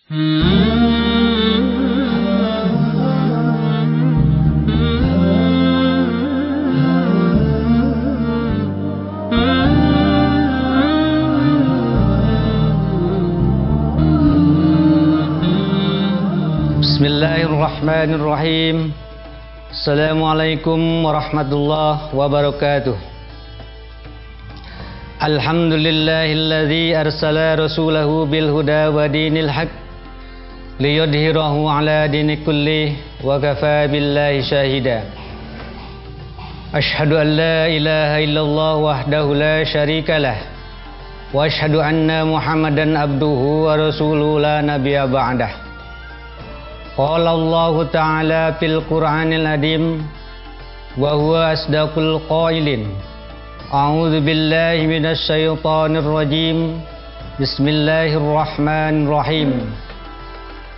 Bismillahirrahmanirrahim. Assalamualaikum warahmatullahi wabarakatuh. Alhamdulillahilladzi arsala rasulahu bil huda wa dinil haq liyudhhirahu ala dini kulli wa kafa billahi syahida. Ashhadu an la ilaha illallah wahdahu la syarikalah wa ashhadu anna Muhammadan abduhu wa rasuluhu la nabiyya ba'dah. Qala Allah Ta'ala fil Qur'anil Azim wa huwa asdaqul qailin. A'udzu billahi minasy syaithanir rajim. Bismillahirrahmanirrahim.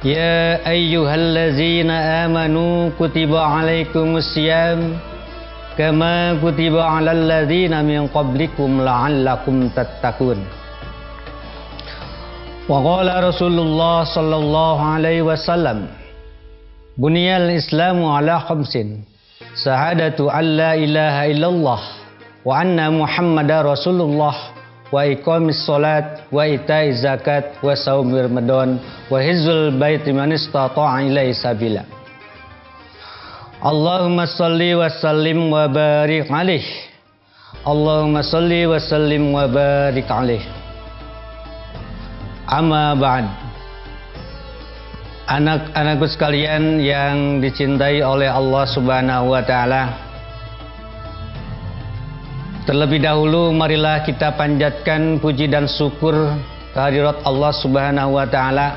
Ya ayyuhallazina amanu kutiba alaikumus syiyam kama kutiba alal ladzina min qablikum la'allakum tattaqun. Wa qala Rasulullah sallallahu alaihi wasallam, Buniyal Islamu ala khamsin, syahadatu an la ilaha illallah wa anna Muhammadar Rasulullah wa iqamis salat wa itaiz zakat wa shaum Ramadan wa hizul baiti man istata'a ilaihi sabila. Allahumma shalli wa sallim wa barik alaih. Allahumma shalli wa sallim wa barik alaih. Amma ba'd. Anak-anakku sekalian yang dicintai oleh Allah Subhanahu wa Ta'ala, terlebih dahulu marilah kita panjatkan puji dan syukur kehadirat Allah Subhanahu wa Ta'ala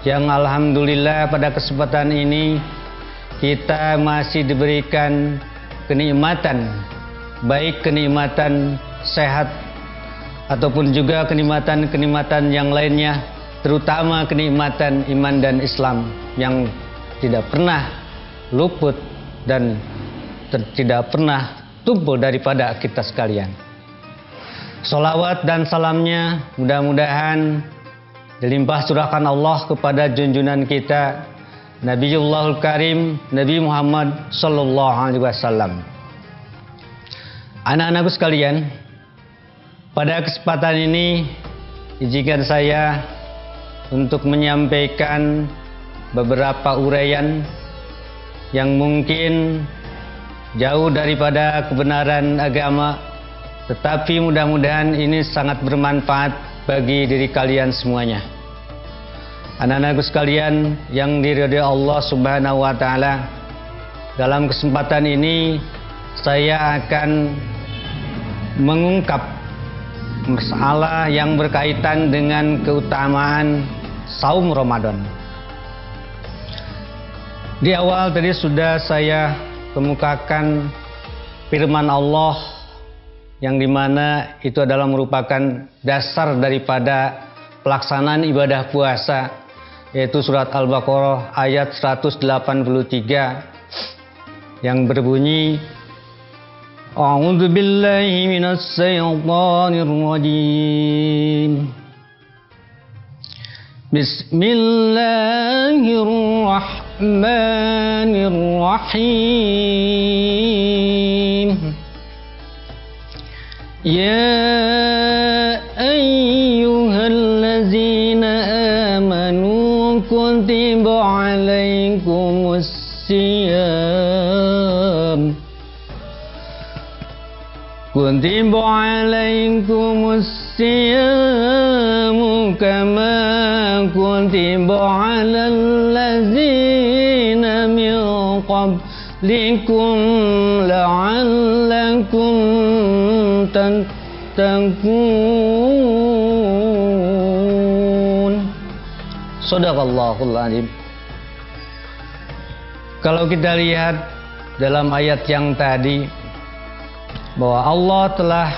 yang alhamdulillah pada kesempatan ini kita masih diberikan kenikmatan, baik kenikmatan sehat ataupun juga kenikmatan-kenikmatan yang lainnya, terutama kenikmatan iman dan Islam yang tidak pernah luput dan tidak pernah tumpul daripada kita sekalian. Sholawat dan salamnya mudah-mudahan dilimpah curahkan Allah kepada junjungan kita Nabiullahul Karim Nabi Muhammad sallallahu alaihi wasallam. Anak-anakku sekalian, pada kesempatan ini izinkan saya untuk menyampaikan beberapa uraian yang mungkin jauh daripada kebenaran agama, tetapi mudah-mudahan ini sangat bermanfaat bagi diri kalian semuanya. Anak-anakku sekalian yang diridhai Allah Subhanahu wa Ta'ala, dalam kesempatan ini saya akan mengungkap masalah yang berkaitan dengan keutamaan saum Ramadan. Di awal tadi sudah saya kemukakan firman Allah yang dimana itu adalah merupakan dasar daripada pelaksanaan ibadah puasa, yaitu surat Al-Baqarah ayat 183 yang berbunyi, A'udzu billahi minasy syaithanir rajim. Bismillahirrahmanirrahim. Ya ayyuhallazina amanu kutiba alaikumus syiyam kutiba alaikumus syiyam kama kutiba alal ladzina min qablikum la'allakum tattaqun. Shadaqallahul azim. Kalau kita lihat dalam ayat yang tadi, bahwa Allah telah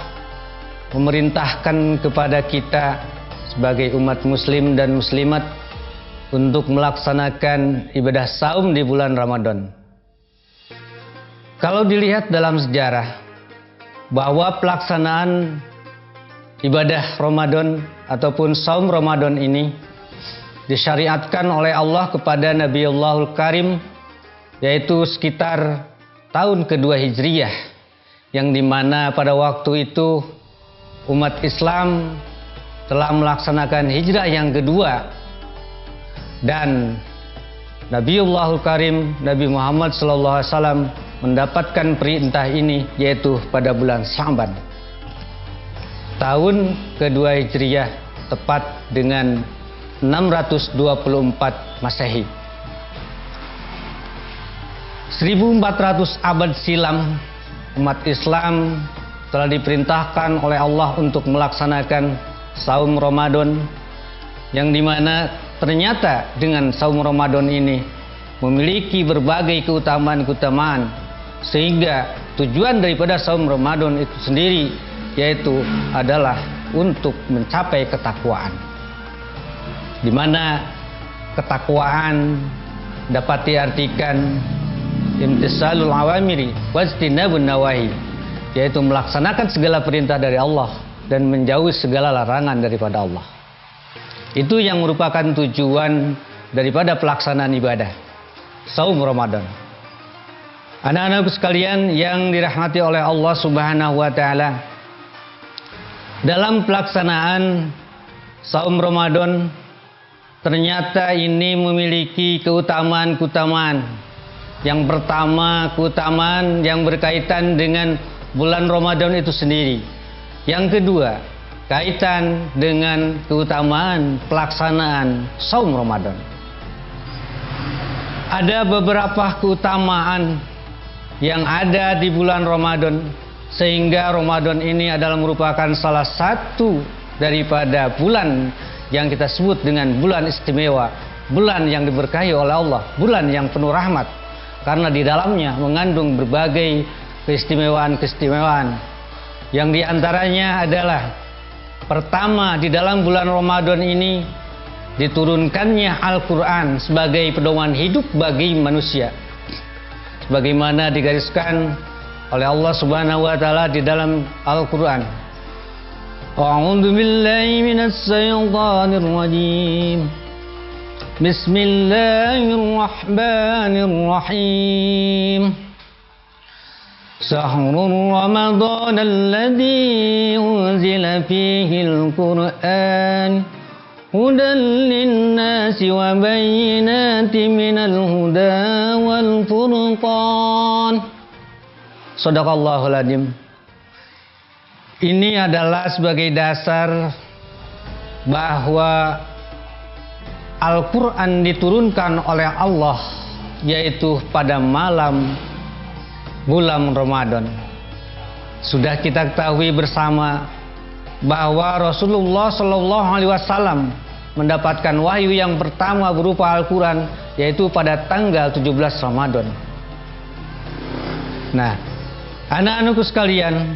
memerintahkan kepada kita sebagai umat muslim dan muslimat untuk melaksanakan ibadah saum di bulan Ramadan. Kalau dilihat dalam sejarah, bahwa pelaksanaan ibadah Ramadan ataupun saum Ramadan ini disyariatkan oleh Allah kepada Nabiullahul Karim, yaitu sekitar tahun kedua Hijriyah, yang dimana pada waktu itu umat Islam telah melaksanakan hijrah yang kedua, dan Nabiullahul Karim Nabi Muhammad SAW mendapatkan perintah ini yaitu pada bulan Sya'ban tahun kedua Hijriyah, tepat dengan 624 Masehi. 1400 abad silam umat Islam telah diperintahkan oleh Allah untuk melaksanakan saum Ramadan, yang dimana ternyata dengan saum Ramadan ini memiliki berbagai keutamaan-keutamaan, sehingga tujuan daripada saum Ramadan itu sendiri yaitu adalah untuk mencapai ketakwaan, di mana ketakwaan dapat diartikan imtisalul awamiri wajtinabun nawahi, yaitu melaksanakan segala perintah dari Allah dan menjauhi segala larangan daripada Allah. Itu yang merupakan tujuan daripada pelaksanaan ibadah saum Ramadan. Anak-anakku sekalian yang dirahmati oleh Allah Subhanahu wa taala, dalam pelaksanaan saum Ramadan ternyata ini memiliki keutamaan-keutamaan. Yang pertama, keutamaan yang berkaitan dengan bulan Ramadan itu sendiri. Yang kedua, kaitan dengan keutamaan pelaksanaan saum Ramadan. Ada beberapa keutamaan yang ada di bulan Ramadan, sehingga Ramadan ini adalah merupakan salah satu daripada bulan yang kita sebut dengan bulan istimewa, bulan yang diberkahi oleh Allah, bulan yang penuh rahmat, karena di dalamnya mengandung berbagai keistimewaan-keistimewaan. Yang diantaranya adalah pertama, di dalam bulan Ramadan ini diturunkannya Al-Quran sebagai pedoman hidup bagi manusia, sebagaimana digariskan oleh Allah Subhanahu wa taala di dalam Al-Quran. A'udzu billahi minasy syaithanir rajim. Bismillahirrahmanirrahim. Syahrul Ramadan alladzi unzila fihi al-Qur'an hudan lin-nasi wa bayyinatin minal huda wal furqan. Shadaqallahul adzim. Ini adalah sebagai dasar bahwa Al-Quran diturunkan oleh Allah yaitu pada malam bulan Ramadan. Sudah kita ketahui bersama bahwa Rasulullah SAW mendapatkan wahyu yang pertama berupa Al-Quran yaitu pada tanggal 17 Ramadan. Nah, anak-anakku sekalian,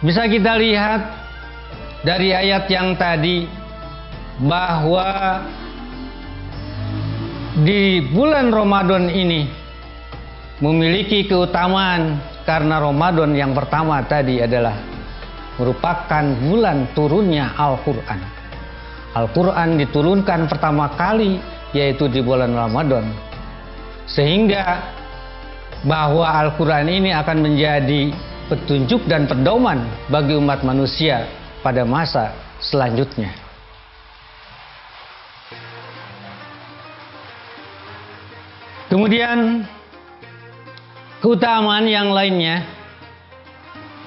bisa kita lihat dari ayat yang tadi bahwa di bulan Ramadan ini memiliki keutamaan karena Ramadan yang pertama tadi adalah merupakan bulan turunnya Al-Quran. Al-Quran diturunkan pertama kali yaitu di bulan Ramadan, sehingga bahwa Al-Quran ini akan menjadi petunjuk dan pedoman bagi umat manusia pada masa selanjutnya. Kemudian keutamaan yang lainnya,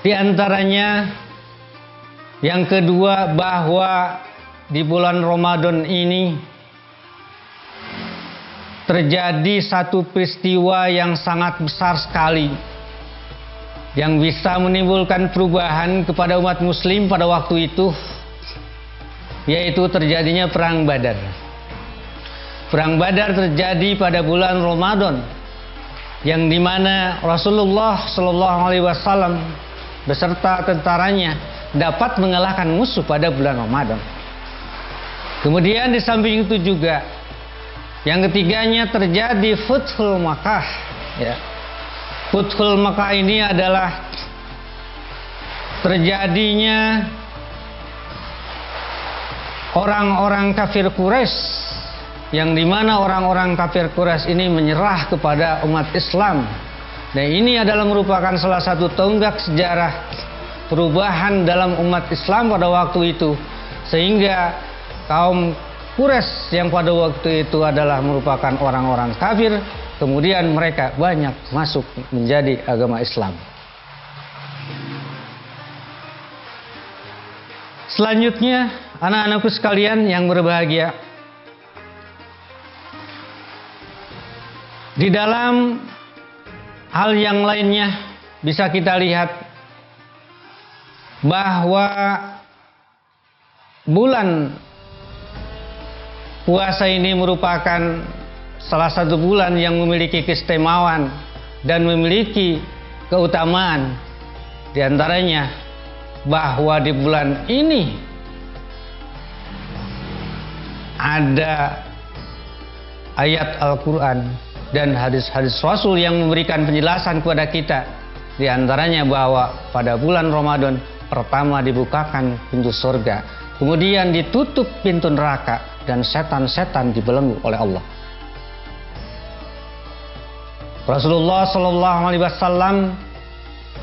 diantaranya yang kedua, bahwa di bulan Ramadan ini terjadi satu peristiwa yang sangat besar sekali yang bisa menimbulkan perubahan kepada umat muslim pada waktu itu, yaitu terjadinya Perang Badar. Perang Badar terjadi pada bulan Ramadan, yang dimana Rasulullah SAW beserta tentaranya dapat mengalahkan musuh pada bulan Ramadan. Kemudian di samping itu juga yang ketiganya terjadi Futhul Makkah. Ya. Futhul Makkah ini adalah terjadinya orang-orang kafir Quraisy, yang dimana orang-orang kafir Quraisy ini menyerah kepada umat Islam. Dan ini adalah merupakan salah satu tonggak sejarah perubahan dalam umat Islam pada waktu itu, sehingga kaum Quraisy yang pada waktu itu adalah merupakan orang-orang kafir, kemudian mereka banyak masuk menjadi agama Islam. Selanjutnya, anak-anakku sekalian yang berbahagia, di dalam hal yang lainnya bisa kita lihat bahwa bulan puasa ini merupakan salah satu bulan yang memiliki keistimewaan dan memiliki keutamaan. Di antaranya bahwa di bulan ini ada ayat Al-Quran dan hadis-hadis Rasul yang memberikan penjelasan kepada kita. Di antaranya bahwa pada bulan Ramadan pertama dibukakan pintu surga, kemudian ditutup pintu neraka, dan setan-setan dibelenggu oleh Allah. Rasulullah Shallallahu Alaihi Wasallam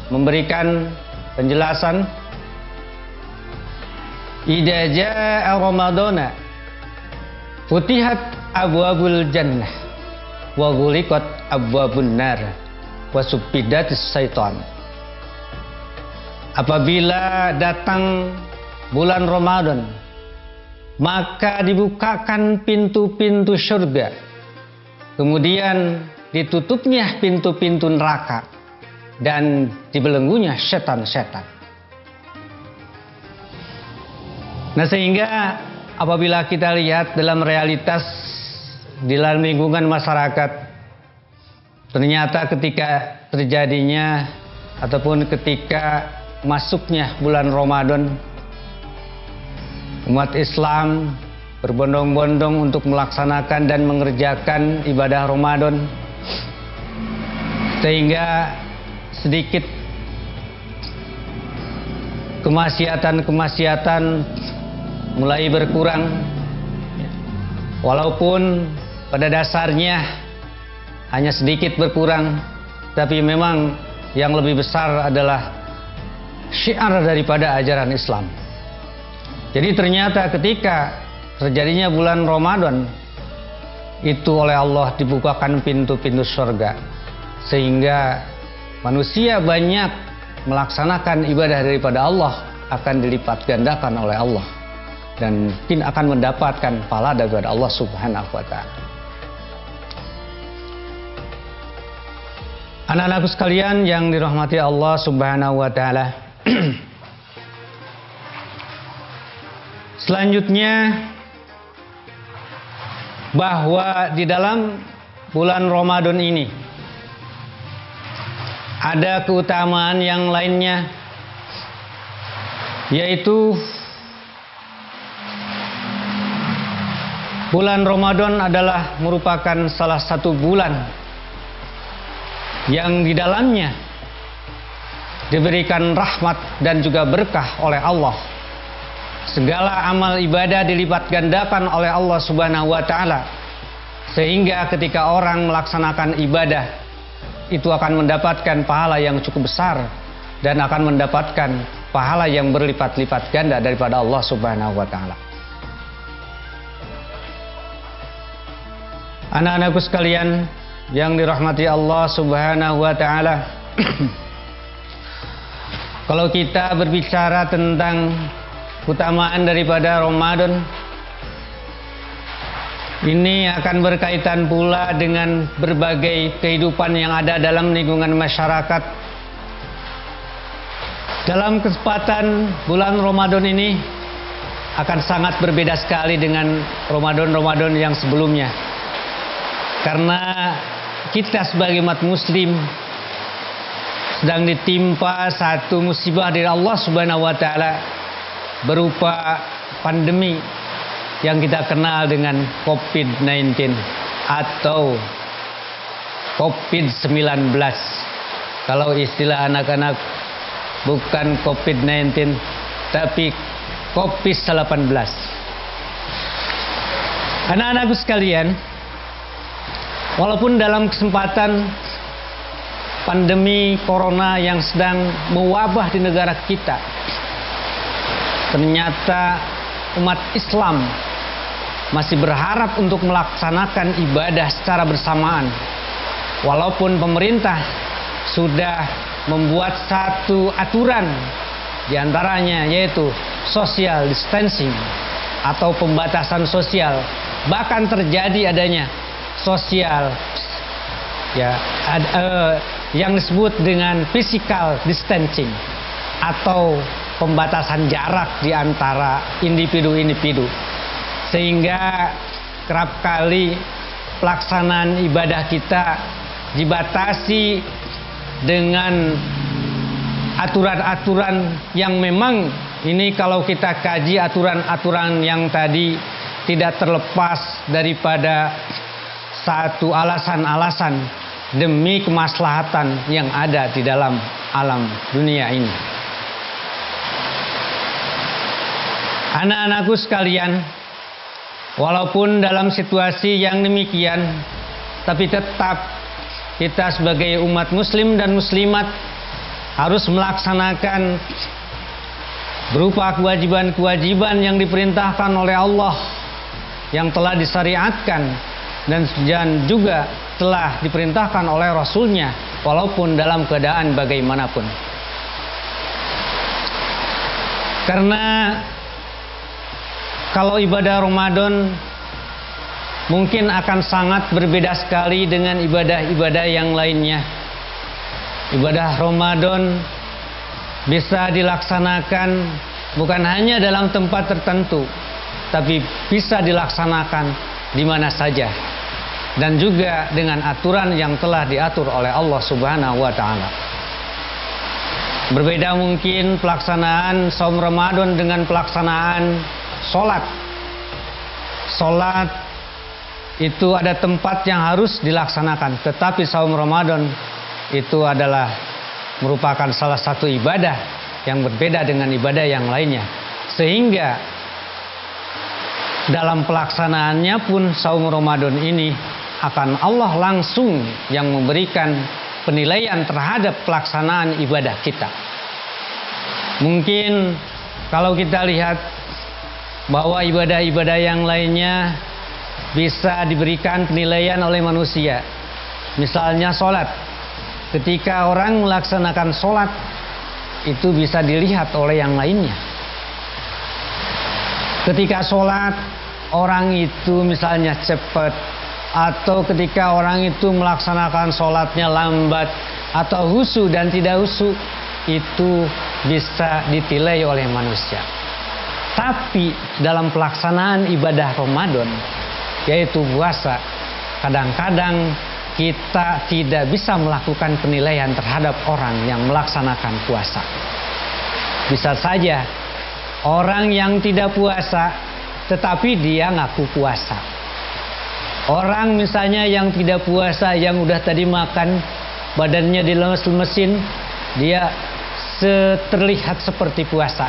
memberikan penjelasan, idza jaa Ramadana futihat abwabul jannah wa ghuliqat abwabun nar wa subbidatis syaitan. Apabila datang bulan Ramadan, maka dibukakan pintu-pintu surga, kemudian ditutupnya pintu-pintu neraka, dan dibelenggunya setan-setan. Nah, sehingga apabila kita lihat dalam realitas di dalam lingkungan masyarakat, ternyata ketika terjadinya ataupun ketika masuknya bulan Ramadan, umat Islam berbondong-bondong untuk melaksanakan dan mengerjakan ibadah Ramadan, sehingga sedikit kemaksiatan mulai berkurang, walaupun pada dasarnya hanya sedikit berkurang, tapi memang yang lebih besar adalah syiar daripada ajaran Islam. Jadi ternyata ketika terjadinya bulan Ramadan itu oleh Allah dibukakan pintu-pintu surga, sehingga manusia banyak melaksanakan ibadah daripada Allah akan dilipat gandakan oleh Allah, dan mungkin akan mendapatkan pahala daripada Allah Subhanahu wa Ta'ala. Anak-anakku sekalian yang dirahmati Allah Subhanahu wa Ta'ala, selanjutnya bahwa di dalam bulan Ramadan ini ada keutamaan yang lainnya, yaitu bulan Ramadan adalah merupakan salah satu bulan yang di dalamnya diberikan rahmat dan juga berkah oleh Allah. Segala amal ibadah dilipat gandakan oleh Allah Subhanahu wa Ta'ala, sehingga ketika orang melaksanakan ibadah itu akan mendapatkan pahala yang cukup besar dan akan mendapatkan pahala yang berlipat-lipat ganda daripada Allah Subhanahu wa Ta'ala. Anak-anakku sekalian yang dirahmati Allah Subhanahu wa Ta'ala, kalau kita berbicara tentang keutamaan daripada Ramadan, ini akan berkaitan pula dengan berbagai kehidupan yang ada dalam lingkungan masyarakat. Dalam kesempatan bulan Ramadan ini akan sangat berbeda sekali dengan Ramadan-Ramadan yang sebelumnya, karena kita sebagai umat muslim sedang ditimpa satu musibah dari Allah Subhanahu wa Ta'ala berupa pandemi yang kita kenal dengan COVID-19 atau COVID-19. Kalau istilah anak-anak, bukan COVID-19 tapi COVID-19. Anak-anakku sekalian, walaupun dalam kesempatan pandemi corona yang sedang mewabah di negara kita, ternyata umat Islam masih berharap untuk melaksanakan ibadah secara bersamaan. Walaupun pemerintah sudah membuat satu aturan, diantaranya yaitu social distancing atau pembatasan sosial, bahkan terjadi adanya sosial yang disebut dengan physical distancing atau pembatasan jarak di antara individu-individu, sehingga kerap kali pelaksanaan ibadah kita dibatasi dengan aturan-aturan yang memang ini kalau kita kaji aturan-aturan yang tadi tidak terlepas daripada satu alasan-alasan demi kemaslahatan yang ada di dalam alam dunia ini. Anak-anakku sekalian, walaupun dalam situasi yang demikian, tapi tetap kita sebagai umat muslim dan muslimat harus melaksanakan berupa kewajiban-kewajiban yang diperintahkan oleh Allah, yang telah disyariatkan dan juga telah diperintahkan oleh Rasulnya, walaupun dalam keadaan bagaimanapun. Karena kalau ibadah Ramadan mungkin akan sangat berbeda sekali dengan ibadah-ibadah yang lainnya. Ibadah Ramadan bisa dilaksanakan bukan hanya dalam tempat tertentu, tapi bisa dilaksanakan di mana saja, dan juga dengan aturan yang telah diatur oleh Allah Subhanahu wa taala. Berbeda mungkin pelaksanaan saum Ramadan dengan pelaksanaan sholat. Sholat itu ada tempat yang harus dilaksanakan, tetapi saum Ramadan itu adalah merupakan salah satu ibadah yang berbeda dengan ibadah yang lainnya, sehingga dalam pelaksanaannya pun saum Ramadan ini akan Allah langsung yang memberikan penilaian terhadap pelaksanaan ibadah kita. Mungkin kalau kita lihat bahwa ibadah-ibadah yang lainnya bisa diberikan penilaian oleh manusia. Misalnya sholat, ketika orang melaksanakan sholat itu bisa dilihat oleh yang lainnya. Ketika sholat orang itu misalnya cepat, atau ketika orang itu melaksanakan sholatnya lambat, atau husu dan tidak husu, itu bisa ditilai oleh manusia. Tapi dalam pelaksanaan ibadah Ramadan, yaitu puasa, kadang-kadang kita tidak bisa melakukan penilaian terhadap orang yang melaksanakan puasa. Bisa saja orang yang tidak puasa tetapi dia ngaku puasa. Orang misalnya yang tidak puasa, yang udah tadi makan badannya dilemes-lemesin, dia terlihat seperti puasa.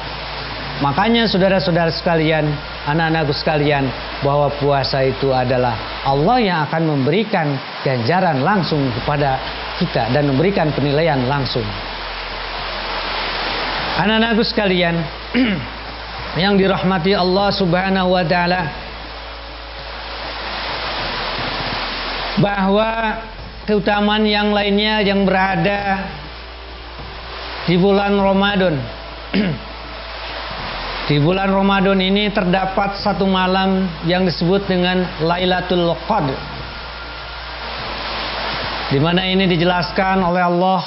Makanya saudara-saudara sekalian, anak-anakku sekalian, bahwa puasa itu adalah Allah yang akan memberikan ganjaran langsung kepada kita dan memberikan penilaian langsung. Anak-anakku sekalian yang dirahmati Allah Subhanahu wa taala, bahwa keutamaan yang lainnya yang berada di bulan Ramadan. Di bulan Ramadan ini terdapat satu malam yang disebut dengan Lailatul Qadr, di mana ini dijelaskan oleh Allah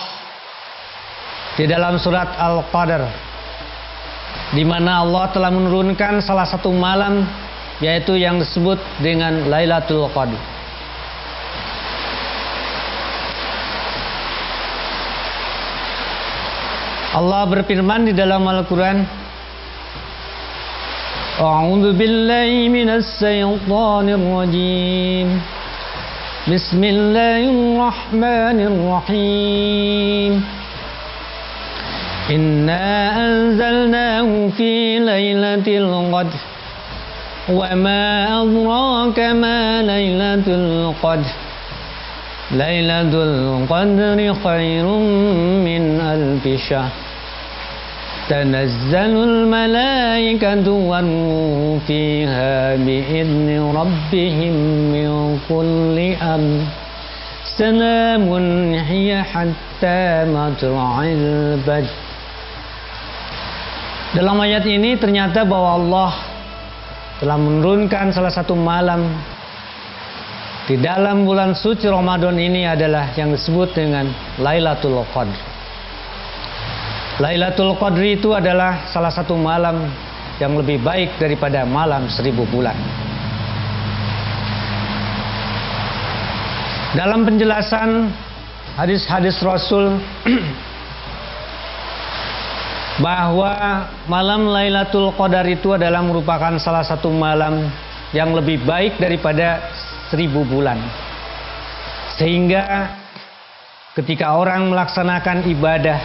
di dalam surat Al-Qadr, di mana Allah telah menurunkan salah satu malam yaitu yang disebut dengan Lailatul Qadr. Allah berfirman di dalam Al-Quran, A'udzu billahi minas syaitonir rajim. Bismillahirrahmanirrahim. Inna anzalnahu fi lailatul qadr وما أدراك ما ليلة القدر ليلة القدر خير من ألف شهر تنزل الملائكة والروح فيها بإذن ربهم من كل أمر سلام هي حتى مطلع الفجر. Dalam ayat ini ternyata bahwa Allah telah menurunkan salah satu malam di dalam bulan suci Ramadan ini adalah yang disebut dengan Lailatul Qadr. Lailatul Qadri itu adalah salah satu malam yang lebih baik daripada malam 1000 bulan. Dalam penjelasan hadis-hadis Rasul bahwa malam Lailatul Qadar itu adalah merupakan salah satu malam yang lebih baik daripada 1000 bulan. Sehingga ketika orang melaksanakan ibadah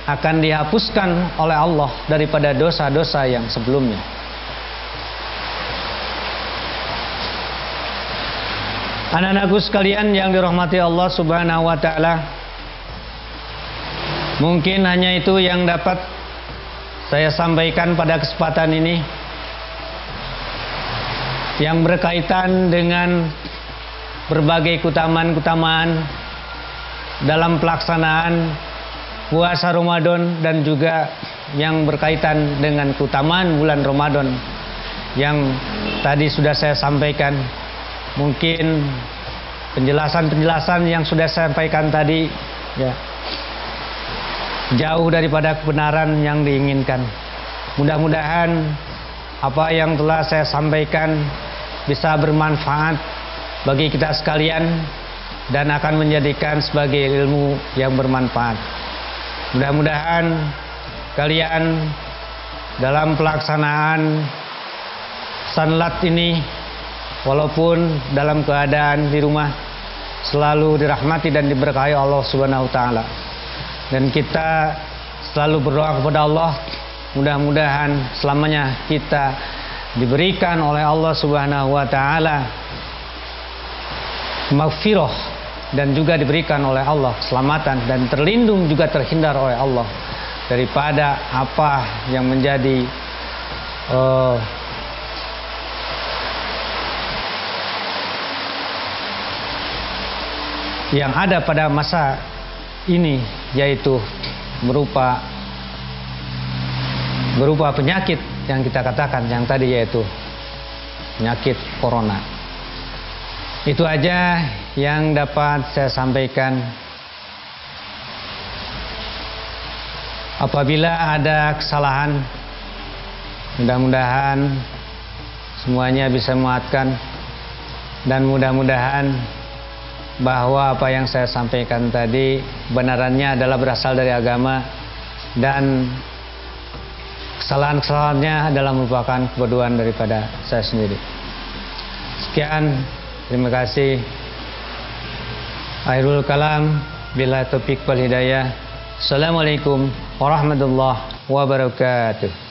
akan dihapuskan oleh Allah daripada dosa-dosa yang sebelumnya. Anak-anakku sekalian yang dirahmati Allah Subhanahu wa taala, mungkin hanya itu yang dapat saya sampaikan pada kesempatan ini yang berkaitan dengan berbagai keutamaan-keutamaan dalam pelaksanaan puasa Ramadan dan juga yang berkaitan dengan keutamaan bulan Ramadan yang tadi sudah saya sampaikan. Mungkin penjelasan-penjelasan yang sudah saya sampaikan tadi ya jauh daripada kebenaran yang diinginkan. Mudah-mudahan apa yang telah saya sampaikan bisa bermanfaat bagi kita sekalian dan akan menjadikan sebagai ilmu yang bermanfaat. Mudah-mudahan kalian dalam pelaksanaan salat ini, walaupun dalam keadaan di rumah, selalu dirahmati dan diberkahi Allah Subhanahu wa taala. Dan kita selalu berdoa kepada Allah, mudah-mudahan selamanya kita diberikan oleh Allah Subhanahu wa taala maghfirah dan juga diberikan oleh Allah keselamatan dan terlindung juga terhindar oleh Allah daripada apa yang menjadi yang ada pada masa ini, yaitu berupa penyakit yang kita katakan yang tadi, yaitu penyakit corona. Itu aja yang dapat saya sampaikan. Apabila ada kesalahan, mudah-mudahan semuanya bisa memaafkan, dan mudah-mudahan bahwa apa yang saya sampaikan tadi kebenarannya adalah berasal dari agama dan kesalahan-kesalahannya adalah merupakan kebodohan daripada saya sendiri. Sekian, terima kasih. Akhirul kalam, bila taufik wal hidayah. Assalamualaikum warahmatullahi wabarakatuh.